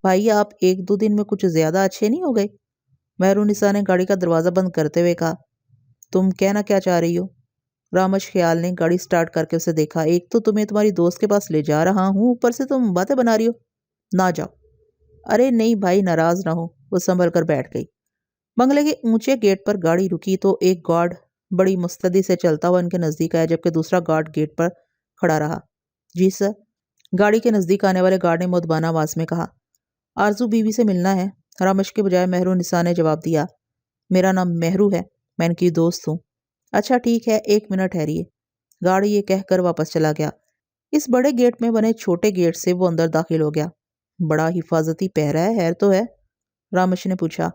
بھائی آپ 1-2 دن میں کچھ زیادہ اچھے نہیں ہو گئے؟ مہرونسا نے گاڑی کا دروازہ بند کرتے ہوئے کہا۔ تم کہنا کیا چاہ رہی ہو؟ رامش خیال نے گاڑی سٹارٹ کر کے اسے دیکھا۔ ایک تو تمہیں تمہاری دوست کے پاس لے جا رہا ہوں، اوپر سے تم باتیں بنا رہی ہو۔ نہ جاؤ۔ ارے نہیں بھائی، ناراض نہ ہو۔ وہ سنبھل کر بیٹھ گئی۔ بنگلے کے اونچے گیٹ پر گاڑی رکی تو ایک گارڈ بڑی مستعدی سے چلتا ہوا ان کے نزدیک آیا، جبکہ دوسرا گارڈ گیٹ پر کھڑا رہا۔ جی سر۔ گاڑی کے نزدیک آنے والے گارڈ نے مؤدبانہ آواز میں کہا۔ آرزو بیوی سے ملنا ہے۔ رامش کے بجائے مہرونسا نے جواب دیا۔ میرا نام مہرو ہے، میں ان کی دوست ہوں۔ اچھا ٹھیک ہے، 1 منٹ ٹھہریے۔ گارڈ یہ کہہ کر واپس چلا گیا۔ اس بڑے گیٹ میں بنے چھوٹے گیٹ سے وہ اندر داخل ہو گیا۔ بڑا حفاظتی پہرا ہے، خیر تو ہے؟ رامش نے پوچھا۔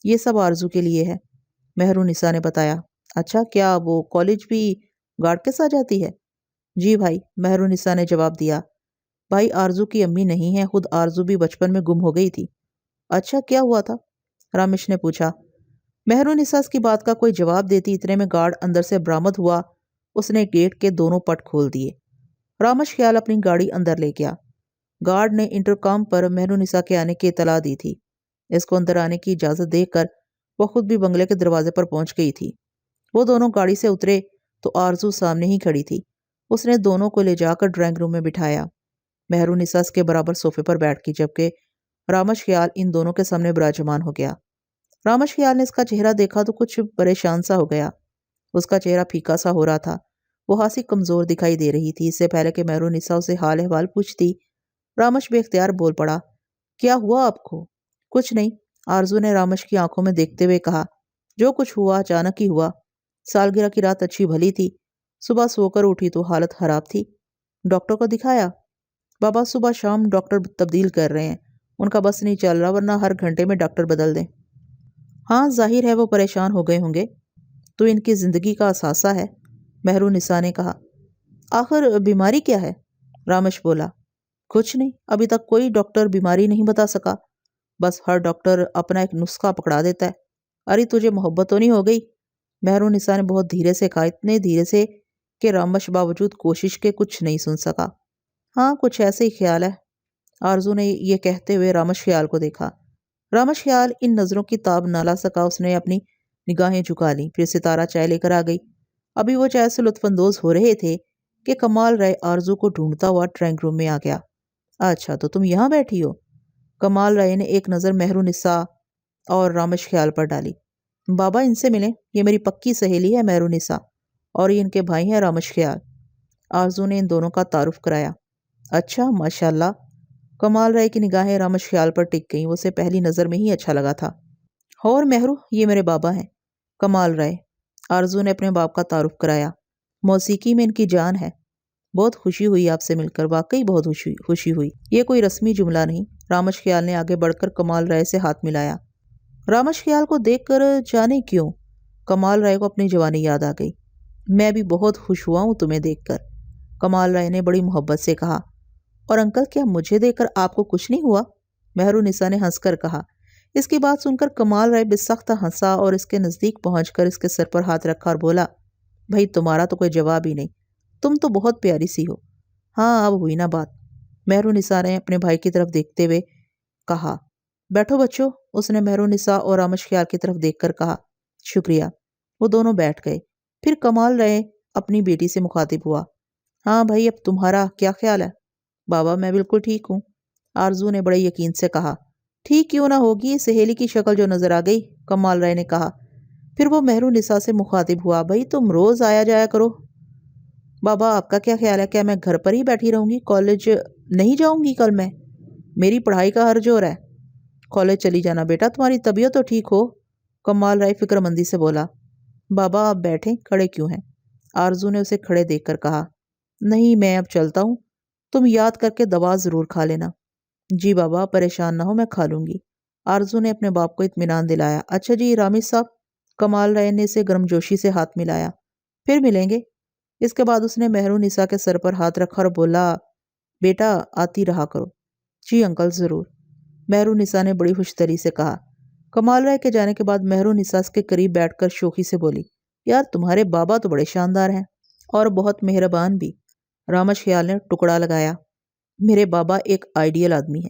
یہ سب آرزو کے لیے ہے، مہرونسا نے بتایا۔ اچھا، کیا وہ کالج بھی گارڈ کے ساتھ جاتی ہے؟ جی بھائی، مہرونسا نے جواب دیا۔ بھائی آرزو کی امی نہیں ہے، خود آرزو بھی بچپن میں گم ہو گئی تھی۔ اچھا، کیا ہوا تھا؟ رامش نے پوچھا۔ مہرونسا اس کی بات کا کوئی جواب دیتی اتنے میں گارڈ اندر سے برآمد ہوا۔ اس نے گیٹ کے دونوں پٹ کھول دیے۔ رامش خیال اپنی گاڑی اندر لے گیا۔ گارڈ نے انٹرکام پر مہرونسا کے آنے کی اطلاع دی تھی۔ اس کو اندر آنے کی اجازت دے کر وہ خود بھی بنگلے کے دروازے پر پہنچ گئی تھی۔ وہ دونوں گاڑی سے اترے تو آرزو سامنے ہی کھڑی تھی۔ اس نے دونوں کو لے جا کر ڈرائنگ روم میں بٹھایا۔ مہرونسا اس کے برابر صوفے پر بیٹھ گئی، جبکہ رامش خیال ان دونوں کے سامنے براجمان ہو گیا۔ رامش خیال نے اس کا چہرہ دیکھا تو کچھ پریشان سا ہو گیا۔ اس کا چہرہ پھیکا سا ہو رہا تھا، وہ خاصی کمزور دکھائی دے رہی تھی۔ اس سے پہلے کہ مہرونسا اسے حال احوال پوچھتی، رامش بے اختیار بول پڑا۔ کیا ہوا آپ کو؟ کچھ نہیں، آرزو نے رامش کی آنکھوں میں دیکھتے ہوئے کہا۔ جو کچھ ہوا اچانک ہی ہوا۔ سالگرہ کی رات اچھی بھلی تھی، صبح سو کر اٹھی تو حالت خراب تھی۔ ڈاکٹر کو دکھایا؟ بابا صبح شام ڈاکٹر تبدیل کر رہے ہیں، ان کا بس نہیں چل رہا، ورنہ ہر گھنٹے میں ڈاکٹر بدل دیں۔ ہاں ظاہر ہے وہ پریشان ہو گئے ہوں گے، تو ان کی زندگی کا اثاثہ ہے، مہرونسا نے کہا۔ آخر بیماری کیا ہے؟ رامش بولا۔ کچھ نہیں، ابھی تک کوئی ڈاکٹر بیماری نہیں بتا سکا، بس ہر ڈاکٹر اپنا ایک نسخہ پکڑا دیتا ہے۔ ارے تجھے محبت تو نہیں ہو گئی؟ مہرونسا نے بہت دھیرے سے کہا، اتنے دھیرے سے کہ رامش باوجود کوشش کے کچھ نہیں سن سکا۔ ہاں کچھ ایسے ہی خیال ہے۔ آرزو نے یہ کہتے ہوئے رامش خیال کو دیکھا۔ رامش خیال ان نظروں کی تاب نہ لا سکا، اس نے اپنی نگاہیں جھکا لیں۔ پھر ستارہ چائے لے کر آ گئی۔ ابھی وہ چائے سے لطف اندوز ہو رہے تھے کہ کمال رائے آرزو کو ڈھونڈتا ہوا ڈرائنگ روم میں آ گیا۔ اچھا تو تم یہاں بیٹھی ہو؟ کمال رائے نے ایک نظر مہرونسا اور رامش خیال پر ڈالی۔ بابا ان سے ملیں، یہ میری پکی سہیلی ہے مہرونسا، اور یہ ان کے بھائی ہیں رامش خیال۔ آرزو نے ان دونوں کا تعارف کرایا۔ اچھا ماشاءاللہ۔ کمال رائے کی نگاہیں رامش خیال پر ٹک گئیں، وہ اسے پہلی نظر میں ہی اچھا لگا تھا۔ اور مہرو، یہ میرے بابا ہیں، کمال رائے۔ آرزو نے اپنے باپ کا تعارف کرایا۔ موسیقی میں ان کی جان ہے۔ بہت خوشی ہوئی آپ سے مل کر، واقعی بہت خوشی ہوئی۔ یہ کوئی رسمی جملہ نہیں۔ رامش خیال نے آگے بڑھ کر کمال رائے سے ہاتھ ملایا۔ رامش خیال کو دیکھ کر جانے کیوں کمال رائے کو اپنی جوانی یاد آ گئی۔ میں بھی بہت خوش ہوا ہوں تمہیں دیکھ کر، کمال رائے نے بڑی محبت سے کہا۔ اور انکل کیا مجھے دیکھ کر آپ کو کچھ نہیں ہوا؟ مہرونسا نے ہنس کر کہا۔ اس کی بات سن کر کمال رائے بسخت ہنسا اور اس کے نزدیک پہنچ کر اس کے سر پر ہاتھ رکھا اور بولا، بھائی تمہارا تو کوئی جواب ہی نہیں، تم تو بہت پیاری سی ہو۔ ہاں اب ہوئی نا بات، مہرونسا نے اپنے بھائی کی طرف دیکھتے ہوئے کہا۔ بیٹھو بچوں، اس نے مہرونسا اور رامش خیال کی طرف دیکھ کر کہا۔ شکریہ۔ وہ دونوں بیٹھ گئے۔ پھر کمال رائے اپنی بیٹی سے مخاطب ہوا۔ ہاں بھائی اب تمہارا کیا خیال ہے؟ بابا میں بالکل ٹھیک ہوں، آرزو نے بڑے یقین سے کہا۔ ٹھیک کیوں نہ ہوگی، سہیلی کی شکل جو نظر آ گئی، کمال رائے نے کہا۔ پھر وہ مہرونسا سے مخاطب ہوا، بھائی تم روز آیا جایا کرو۔ بابا آپ کا کیا خیال ہے، کیا میں گھر پر ہی بیٹھی رہوں گی؟ کالج نہیں جاؤں گی کل میں؟ میری پڑھائی کا حرج ہو رہا ہے۔ کالج چلی جانا بیٹا، تمہاری طبیعت تو ٹھیک ہو، کمال رائے فکر مندی سے بولا۔ بابا آپ بیٹھیں، کھڑے کیوں ہیں؟ آرزو نے اسے کھڑے دیکھ کر کہا۔ نہیں میں اب چلتا ہوں، تم یاد کر کے دوا ضرور کھا لینا۔ جی بابا پریشان نہ ہو، میں کھا لوں گی، آرزو نے اپنے باپ کو اطمینان دلایا۔ اچھا جی رامش صاحب، کمال رائے نے اسے گرم جوشی سے ہاتھ ملایا۔ پھر ملیں گے۔ اس کے بعد اس نے مہرونسا کے سر پر ہاتھ رکھا اور بولا، بیٹا آتی رہا کرو۔ جی انکل ضرور، مہرونسا نے بڑی خوش دلی سے کہا۔ کمال رائے کے جانے کے بعد مہرونسا اس کے قریب بیٹھ کر شوخی سے بولی، یار تمہارے بابا تو بڑے شاندار ہیں اور بہت مہربان بھی۔ رامش خیال نے ٹکڑا لگایا، میرے بابا ایک آئیڈیل آدمی ہے،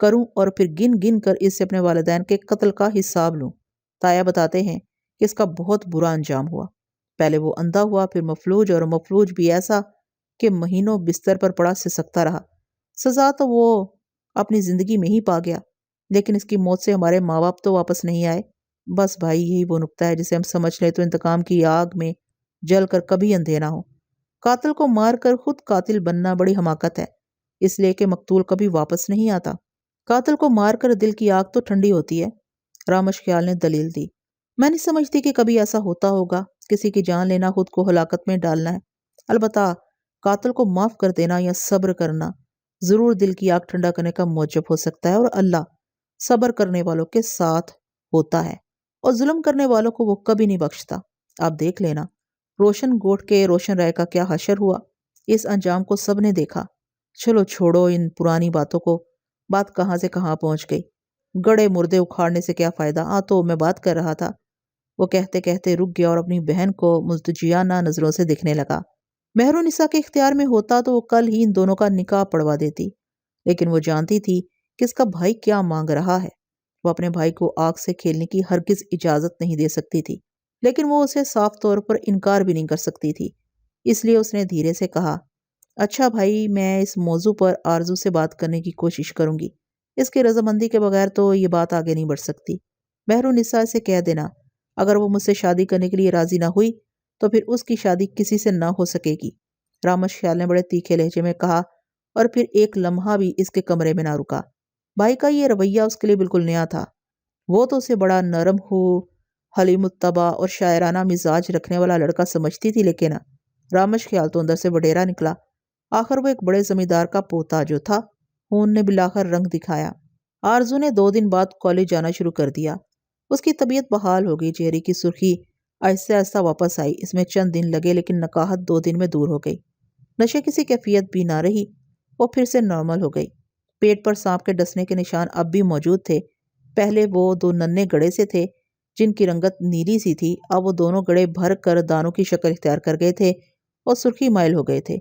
کروں اور پھر گن گن کر اس سے اپنے والدین کے قتل کا حساب لوں۔ تایا بتاتے ہیں کہ اس کا بہت برا انجام ہوا۔ پہلے وہ اندھا ہوا، پھر مفلوج، اور مفلوج بھی ایسا کہ مہینوں بستر پر پڑا سسکتا رہا۔ سزا تو وہ اپنی زندگی میں ہی پا گیا، لیکن اس کی موت سے ہمارے ماں باپ تو واپس نہیں آئے۔ بس بھائی، یہی وہ نکتہ ہے جسے ہم سمجھ لیں تو انتقام کی آگ میں جل کر کبھی اندھے نہ ہو۔ قاتل کو مار کر خود قاتل بننا بڑی حماقت ہے، اس لیے کہ مقتول کبھی واپس نہیں آتا۔ قاتل کو مار کر دل کی آگ تو ٹھنڈی ہوتی ہے، رامش خیال نے دلیل دی۔ میں نہیں سمجھتی کہ کبھی ایسا ہوتا ہوگا۔ کسی کی جان لینا خود کو ہلاکت میں ڈالنا ہے۔ البتہ قاتل کو معاف کر دینا یا صبر کرنا ضرور دل کی آگ ٹھنڈا کرنے کا موجب ہو سکتا ہے، اور اللہ صبر کرنے والوں کے ساتھ ہوتا ہے، اور ظلم کرنے والوں کو وہ کبھی نہیں بخشتا۔ آپ دیکھ لینا روشن گوٹھ کے روشن رائے کا کیا حشر ہوا۔ اس انجام کو سب نے دیکھا۔ چلو چھوڑو ان پرانی باتوں کو، بات کہاں سے کہاں پہنچ گئی۔ گڑے مردے اکھاڑنے سے کیا فائدہ۔ تو میں بات کر رہا تھا۔ وہ کہتے کہتے رک گیا اور اپنی بہن کو ملتجیانہ نظروں سے دیکھنے لگا۔ مہرالنساء کے اختیار میں ہوتا تو وہ کل ہی ان دونوں کا نکاح پڑوا دیتی، لیکن وہ جانتی تھی کہ اس کا بھائی کیا مانگ رہا ہے۔ وہ اپنے بھائی کو آگ سے کھیلنے کی ہرگز اجازت نہیں دے سکتی تھی، لیکن وہ اسے صاف طور پر انکار بھی نہیں کر سکتی تھی۔ اس لیے اس نے دھیرے سے کہا، اچھا بھائی، میں اس موضوع پر آرزو سے بات کرنے کی کوشش کروں گی۔ اس کی رضامندی کے بغیر تو یہ بات آگے نہیں بڑھ سکتی۔ مہرالنساء سے کہہ دینا اگر وہ مجھ سے شادی کرنے کے لیے راضی نہ ہوئی تو پھر اس کی شادی کسی سے نہ ہو سکے گی۔ رامش خیال نے بڑے تیکھے لہجے میں کہا، اور پھر ایک لمحہ بھی اس کے کمرے میں نہ رکا۔ بھائی کا یہ رویہ اس کے لیے بالکل نیا تھا۔ وہ تو اسے بڑا نرم حلیم الطبع اور شاعرانہ مزاج رکھنے والا لڑکا سمجھتی تھی، لیکن رامش خیال تو اندر سے وڈیرا نکلا۔ آخر وہ ایک بڑے زمیندار کا پوتا جو تھا۔ خون نے بلاخر رنگ دکھایا۔ آرزو نے 2 دن بعد کالج جانا شروع کر دیا۔ اس کی طبیعت بحال ہو گئی، چہرے کی سرخی آہستہ آہستہ واپس آئی۔ اس میں چند دن لگے، لیکن نکاہت 2 دن میں دور ہو گئی۔ نشے کسی کیفیت بھی نہ رہی، وہ پھر سے نارمل ہو گئی۔ پیٹ پر سانپ کے ڈسنے کے نشان اب بھی موجود تھے۔ پہلے وہ 2 ننھے گڑھے سے تھے جن کی رنگت نیلی سی تھی، اب وہ دونوں گڑھے بھر کر دانوں کی شکل اختیار کر گئے تھے اور سرخی مائل ہو گئے تھے۔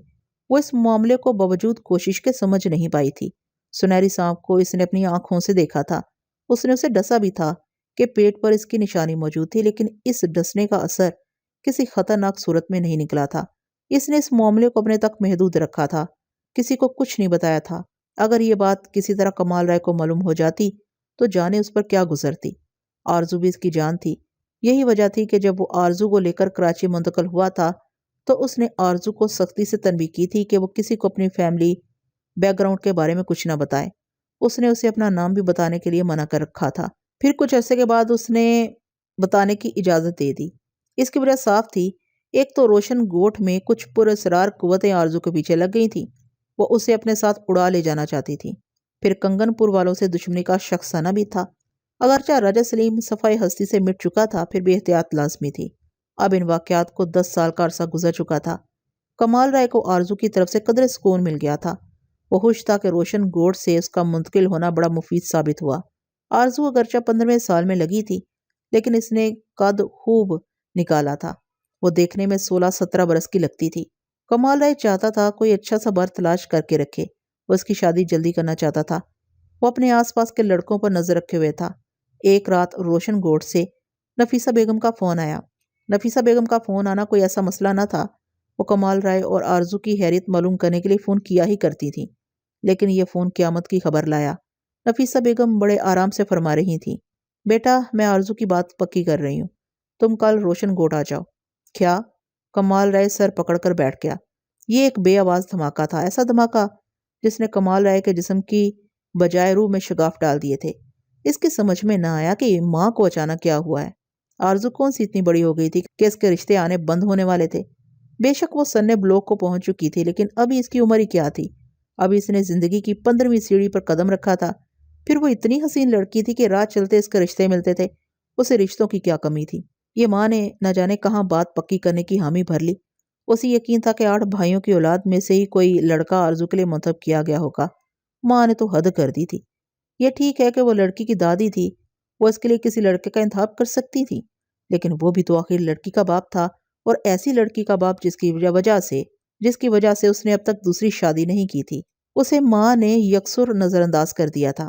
وہ اس معاملے کو باوجود کوشش کے سمجھ نہیں پائی تھی۔ سنہری سانپ کو اس نے اپنی آنکھوں سے دیکھا تھا، اس نے اسے ڈسا بھی تھا کہ پیٹ پر اس کی نشانی موجود تھی، لیکن اس ڈسنے کا اثر کسی خطرناک صورت میں نہیں نکلا تھا۔ اس نے اس معاملے کو اپنے تک محدود رکھا تھا، کسی کو کچھ نہیں بتایا تھا۔ اگر یہ بات کسی طرح کمال رائے کو معلوم ہو جاتی تو جانے اس پر کیا گزرتی۔ آرزو بھی اس کی جان تھی۔ یہی وجہ تھی کہ جب وہ آرزو کو لے کر کراچی منتقل ہوا تھا تو اس نے آرزو کو سختی سے تنبیہ کی تھی کہ وہ کسی کو اپنی فیملی بیک گراؤنڈ کے بارے میں کچھ نہ بتائے۔ اس نے اسے اپنا نام بھی بتانے کے لیے منع کر رکھا تھا۔ پھر کچھ عرصے کے بعد اس نے بتانے کی اجازت دے دی۔ اس کی وجہ صاف تھی، ایک تو روشن گوٹھ میں کچھ پراسرار قوتیں آرزو کے پیچھے لگ گئی تھیں، وہ اسے اپنے ساتھ اڑا لے جانا چاہتی تھی۔ پھر کنگن پور والوں سے دشمنی کا شخصانہ بھی تھا۔ اگرچہ راجہ سلیم صفائے ہستی سے مٹ چکا تھا، پھر بھی احتیاط لازمی تھی۔ اب ان واقعات کو 10 سال کا عرصہ گزر چکا تھا۔ کمال رائے کو آرزو کی طرف سے قدر سکون مل گیا تھا۔ وہ خوش تھا کہ روشن گوٹھ سے اس کا منتقل ہونا بڑا مفید ثابت ہوا۔ آرزو اگرچہ 15ویں سال میں لگی تھی، لیکن اس نے قد خوب نکالا تھا۔ وہ دیکھنے میں 16-17 برس کی لگتی تھی۔ کمال رائے چاہتا تھا کوئی اچھا سا بر تلاش کر کے رکھے۔ وہ اس کی شادی جلدی کرنا چاہتا تھا۔ وہ اپنے آس پاس کے لڑکوں پر نظر رکھے ہوئے تھا۔ ایک رات روشن گوٹھ سے نفیسہ بیگم کا فون آیا۔ نفیسہ بیگم کا فون آنا کوئی ایسا مسئلہ نہ تھا۔ وہ کمال رائے اور آرزو کی حیثیت معلوم کرنے کے لیے فون کیا ہی کرتی تھی، لیکن یہ فون قیامت کی خبر لایا۔ نفیسہ بیگم بڑے آرام سے فرما رہی تھی، بیٹا میں آرزو کی بات پکی کر رہی ہوں، تم کل روشن گوٹھ آ جاؤ۔ کیا؟ کمال رائے سر پکڑ کر بیٹھ گیا۔ یہ ایک بے آواز دھماکہ تھا، ایسا دھماکہ جس نے کمال رائے کے جسم کی بجائے روح میں شگاف ڈال دیے تھے۔ اس کی سمجھ میں نہ آیا کہ ماں کو اچانک کیا ہوا ہے۔ آرزو کون سی اتنی بڑی ہو گئی تھی کہ اس کے رشتے آنے بند ہونے والے تھے؟ بے شک وہ سن بلوغ کو پہنچ چکی تھی، لیکن ابھی اس کی عمر ہی کیا تھی؟ ابھی اس نے زندگی کی 15ویں سیڑھی پر قدم رکھا تھا۔ پھر وہ اتنی حسین لڑکی تھی کہ رات چلتے اس کے رشتے ملتے تھے۔ اسے رشتوں کی کیا کمی تھی؟ یہ ماں نے نہ جانے کہاں بات پکی کرنے کی حامی بھر لی۔ اسے یقین تھا کہ 8 بھائیوں کی اولاد میں سے ہی کوئی لڑکا آرزو کے لیے منتخب کیا گیا ہوگا۔ ماں نے تو حد کر دی تھی۔ یہ ٹھیک ہے کہ وہ لڑکی کی دادی تھی، وہ اس کے لیے کسی لڑکے کا انتخاب کر سکتی تھی، لیکن وہ بھی تو آخر لڑکی کا باپ تھا، اور ایسی لڑکی کا باپ جس کی وجہ سے اس نے اب تک دوسری شادی نہیں کی تھی۔ اسے ماں نے یکسر نظر انداز کر دیا تھا۔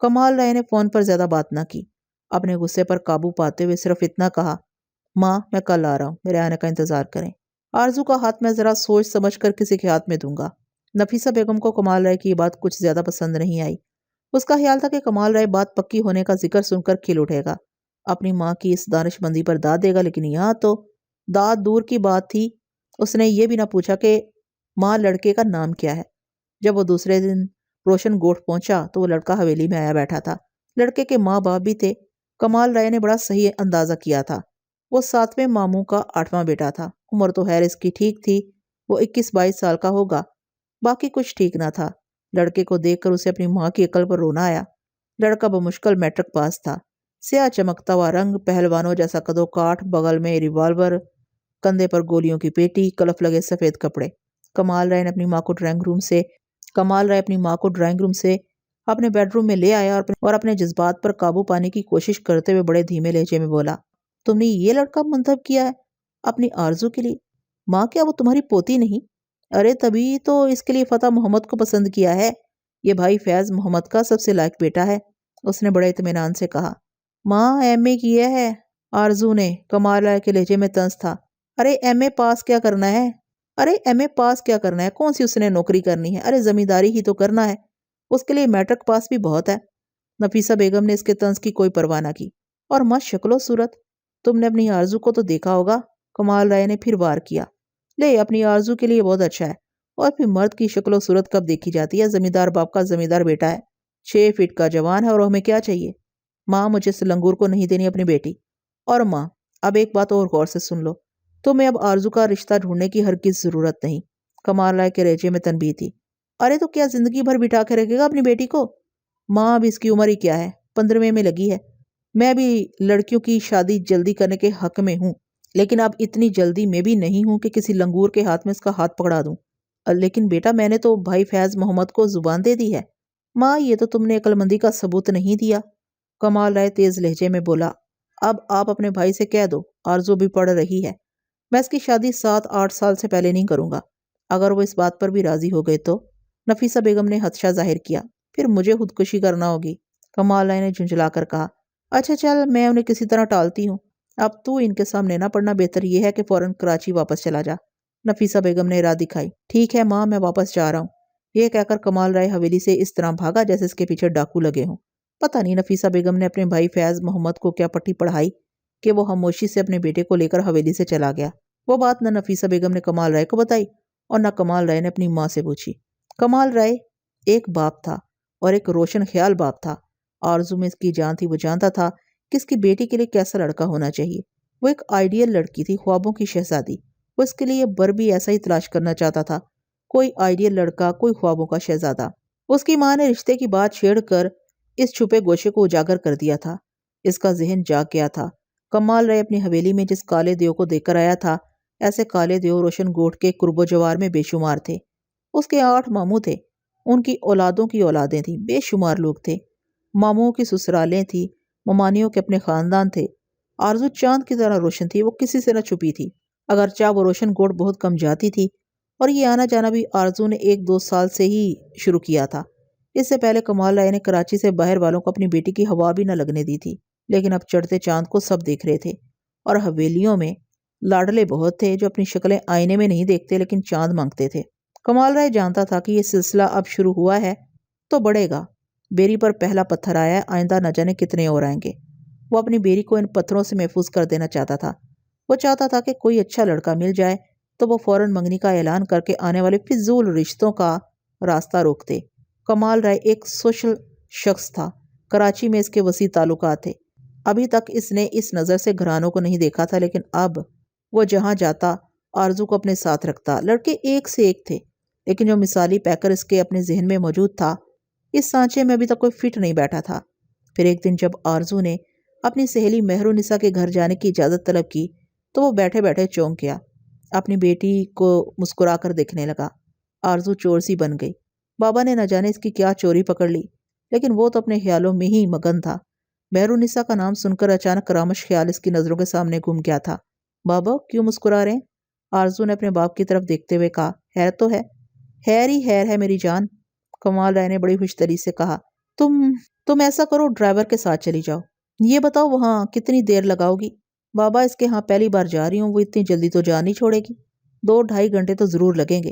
کمال رائے نے فون پر زیادہ بات نہ کی، اپنے غصے پر قابو پاتے ہوئے صرف اتنا کہا، ماں میں کل آ رہا ہوں، میرے آنے کا انتظار کریں۔ آرزو کا ہاتھ میں ذرا سوچ سمجھ کر کسی کے ہاتھ میں دوں گا۔ نفیسہ بیگم کو کمال رائے کی یہ بات کچھ زیادہ پسند نہیں آئی۔ اس کا خیال تھا کہ کمال رائے بات پکی ہونے کا ذکر سن کر کھل اٹھے گا، اپنی ماں کی اس دانش مندی پر داد دے گا، لیکن یہاں تو داد دور کی بات تھی، اس نے یہ بھی نہ پوچھا کہ ماں لڑکے کا نام کیا ہے۔ جب وہ دوسرے دن روشن گوٹھ پہنچا تو وہ لڑکا حویلی میں آیا بیٹھا تھا۔ لڑکے کے ماں باپ بھی تھے۔ کمال رائے نے بڑا صحیح اندازہ کیا تھا، وہ 7ویں ماموں کا 8واں بیٹا تھا۔ عمر تو خیر اس کی ٹھیک تھی، وہ 21-22 سال کا ہوگا، باقی کچھ ٹھیک نہ تھا۔ لڑکے کو دیکھ کر اسے اپنی ماں کی عقل پر رونا آیا۔ لڑکا بمشکل میٹرک پاس تھا، سیاہ چمکتا ہوا رنگ، پہلوانوں جیسا قد و کاٹ، بغل میں ریوالور، کندھے پر گولیوں کی پیٹی، کلف لگے سفید کپڑے۔ کمال رائے اپنی ماں کو ڈرائنگ روم سے اپنے بیڈ روم میں لے آیا اور اپنے جذبات پر قابو پانے کی کوشش کرتے ہوئے بڑے دھیمے لہجے میں بولا، تم نے یہ لڑکا منتخب کیا ہے اپنی آرزو کے لیے؟ ماں کیا وہ تمہاری پوتی نہیں؟ ارے تبھی تو اس کے لیے فتح محمد کو پسند کیا ہے، یہ بھائی فیض محمد کا سب سے لائق بیٹا ہے، اس نے بڑے اطمینان سے کہا۔ ماں ایم اے کیا ہے آرزو نے، کمال رائے کے لہجے میں طنز تھا۔ ارے ایم اے پاس کیا کرنا ہے، کون سی اس نے نوکری کرنی ہے، ارے زمینداری ہی تو کرنا ہے، اس کے لیے میٹرک پاس بھی بہت ہے۔ نفیسہ بیگم نے اس کے طنز کی کوئی پرواہ نہ کی۔ اور ماں شکل و صورت، تم نے اپنی آرزو کو تو دیکھا ہوگا، کمال رائے نے پھر وار کیا۔ لے اپنی آرزو کے لیے بہت اچھا ہے، اور پھر مرد کی شکل و صورت کب دیکھی جاتی ہے، زمیندار باپ کا زمیندار بیٹا ہے، 6 فٹ کا جوان ہے، اور ہمیں کیا چاہیے؟ ماں مجھے اس لنگور کو نہیں دینی اپنی بیٹی۔ اور ماں اب ایک بات اور غور سے سن لو، تمہیں اب آرزو کا رشتہ ڈھونڈنے کی ہرگز ضرورت نہیں۔ کمال رائے کے لہجے میں تنبیہ تھی۔ ارے تو کیا زندگی بھر بٹھا کے رکھے گا اپنی بیٹی کو؟ ماں اب اس کی عمر ہی کیا ہے، 15ویں میں لگی ہے۔ میں بھی لڑکیوں کی شادی جلدی کرنے کے حق میں ہوں، لیکن اب اتنی جلدی میں بھی نہیں ہوں کہ کسی لنگور کے ہاتھ میں اس کا ہاتھ پکڑا دوں۔ لیکن بیٹا میں نے تو بھائی فیض محمد کو زبان دے دی ہے۔ ماں یہ تو تم نے عقل مندی کا ثبوت نہیں دیا، کمال رائے تیز لہجے میں بولا۔ اب آپ اپنے بھائی سے کہہ دو، آرزو بھی پڑھ رہی ہے، میں اس کی شادی 7-8 سال سے پہلے نہیں کروں گا۔ اگر وہ اس بات پر بھی راضی ہو گئے تو؟ نفیسہ بیگم نے خدشہ ظاہر کیا۔ پھر مجھے خودکشی کرنا ہوگی، کمال رائے نے جھنجھلا کر کہا۔ اچھا چل، میں انہیں کسی طرح ٹالتی ہوں، اب تو ان کے سامنے نہ پڑنا، بہتر یہ ہے کہ فوراً کراچی واپس چلا جا۔ نفیسہ بیگم نے راہ دکھائی۔ ٹھیک ہے ماں، میں واپس جا رہا ہوں۔ یہ کہہ کر کمال رائے حویلی سے اس طرح بھاگا جیسے اس کے پیچھے ڈاکو لگے ہوں۔ پتہ نہیں نفیسہ بیگم نے اپنے بھائی فیض محمد کو کیا پٹی پڑھائی کہ وہ خاموشی سے اپنے بیٹے کو لے کر حویلی سے چلا گیا۔ وہ بات نہ نفیسہ بیگم نے کمال رائے کو بتائی اور نہ کمال رائے نے اپنی ماں سے پوچھی۔ کمال رائے ایک باپ تھا، اور ایک روشن خیال باپ تھا۔ آرزو میں اس کی جان تھی، وہ جانتا تھا کہ اس کی بیٹی کے لیے کیسا لڑکا ہونا چاہیے۔ وہ ایک آئیڈیل لڑکی تھی، خوابوں کی شہزادی۔ وہ اس کے لیے بر بھی ایسا ہی تلاش کرنا چاہتا تھا، کوئی آئیڈیل لڑکا، کوئی خوابوں کا شہزادہ۔ اس کی ماں نے رشتے کی بات چھیڑ کر اس چھپے گوشے کو اجاگر کر دیا تھا، اس کا ذہن جاگ گیا تھا۔ کمال رائے اپنی حویلی میں جس کالے دیو کو دیکھ کر آیا تھا، ایسے کالے دیو روشن گوٹھ کے قرب و جوار میں بے شمار تھے۔ اس کے 8 ماموں تھے، ان کی اولادوں کی اولادیں تھیں، بے شمار لوگ تھے۔ ماموں کی سسرالیں تھیں، ممانیوں کے اپنے خاندان تھے۔ آرزو چاند کی طرح روشن تھی، وہ کسی سے نہ چھپی تھی، اگرچہ وہ روشن گوٹھ بہت کم جاتی تھی، اور یہ آنا جانا بھی آرزو نے 1-2 سال سے ہی شروع کیا تھا۔ اس سے پہلے کمال رائے نے کراچی سے باہر والوں کو اپنی بیٹی کی ہوا بھی نہ لگنے دی تھی، لیکن اب چڑھتے چاند کو سب دیکھ رہے تھے، اور حویلیوں میں لاڈلے بہت تھے جو اپنی شکلیں آئینے میں نہیں دیکھتے لیکن چاند مانگتے تھے۔ کمال رائے جانتا تھا کہ یہ سلسلہ اب شروع ہوا ہے تو بڑھے گا۔ بیری پر پہلا پتھر آیا ہے، آئندہ نہ جانے کتنے اور آئیں گے۔ وہ اپنی بیری کو ان پتھروں سے محفوظ کر دینا چاہتا تھا۔ وہ چاہتا تھا کہ کوئی اچھا لڑکا مل جائے تو وہ فوراً منگنی کا اعلان کر کے آنے والے فضول رشتوں کا راستہ روکتے۔ کمال رائے ایک سوشل شخص تھا، کراچی میں اس کے وسیع تعلقات تھے۔ ابھی تک اس نے اس نظر سے گھرانوں کو نہیں دیکھا تھا، لیکن اب وہ جہاں جاتا آرزو کو اپنے ساتھ رکھتا۔ لڑکے ایک سے ایک تھے، لیکن جو مثالی پیکر اس کے اپنے ذہن میں موجود تھا، اس سانچے میں ابھی تک کوئی فٹ نہیں بیٹھا تھا۔ پھر ایک دن جب آرزو نے اپنی سہیلی مہرونسا کے گھر جانے کی اجازت طلب کی تو وہ بیٹھے بیٹھے چونک گیا، اپنی بیٹی کو مسکرا کر دیکھنے لگا۔ آرزو چور سی بن گئی۔ بابا نے نہ جانے اس کی کیا چوری پکڑ لی، لیکن وہ تو اپنے خیالوں میں ہی مگن تھا۔ مہرونسا کا نام سن کر اچانک رامش خیال اس کی نظروں کے سامنے گھوم گیا تھا۔ بابا کیوں مسکرا رہے ہیں؟ آرزو نے اپنے باپ کی طرف دیکھتے ہوئے کہا۔ خیر تو ہے؟ خیر ہی خیر ہے میری جان، کمال رائے نے بڑی خوش دلی سے کہا۔ تم تم ایسا کرو، ڈرائیور کے ساتھ چلی جاؤ۔ یہ بتاؤ وہاں کتنی دیر لگاؤ گی؟ بابا اس کے ہاں پہلی بار جا رہی ہوں، وہ اتنی جلدی تو جا نہیں چھوڑے گی۔ 2-2.5 گھنٹے تو ضرور لگیں گے۔